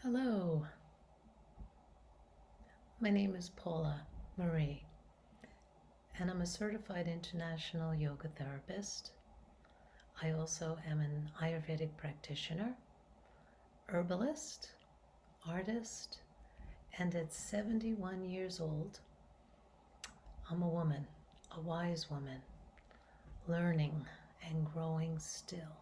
Hello, my name is Paula Mari, and I'm a certified international yoga therapist. I also am an Ayurvedic practitioner, herbalist, artist, and at 71 years old, I'm a woman, a wise woman, learning and growing still.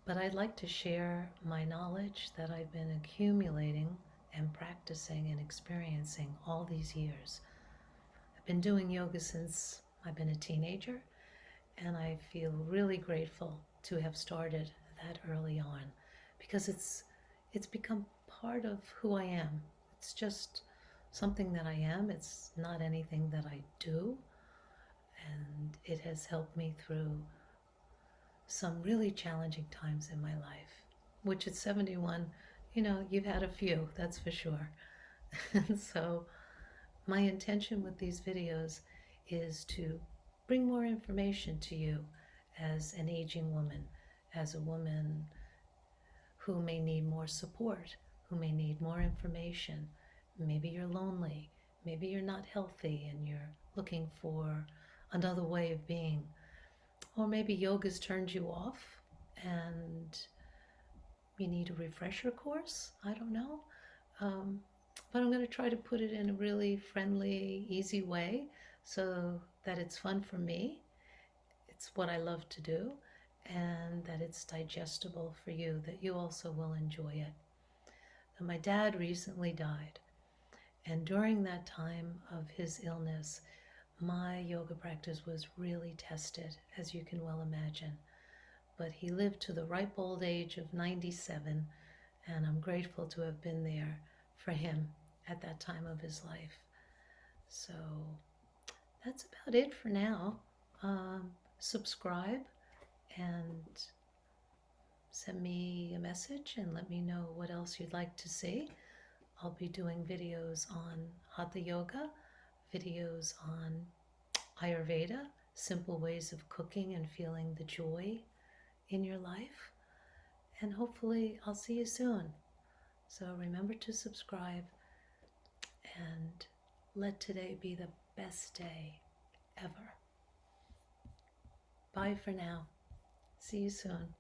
But I'd like to share my knowledge that I've been accumulating and practicing and experiencing all these years. I've been doing yoga since I've been a teenager, and I feel really grateful to have started that early on because it's become part of who I am. It's just something that I am. It's not anything that I do, and it has helped me through some really challenging times in my life, which at 71, you've had a few, that's for sure. And so my intention with these videos is to bring more information to you as an aging woman, as a woman who may need more support, who may need more information. Maybe you're lonely, maybe you're not healthy and you're looking for another way of being. Or maybe yoga's turned you off and you need a refresher course. I don't know. But I'm going to try to put it in a really friendly, easy way so that it's fun for me. It's what I love to do, and that it's digestible for you, that you also will enjoy it. And my dad recently died, and during that time of his illness, my yoga practice was really tested, as you can well imagine. But he lived to the ripe old age of 97, and I'm grateful to have been there for him at that time of his life. So that's about it for now. Subscribe and send me a message and let me know what else you'd like to see. I'll be doing videos on Hatha Yoga, videos on Ayurveda, simple ways of cooking and feeling the joy in your life. And hopefully I'll see you soon. So remember to subscribe and let today be the best day ever. Bye for now. See you soon.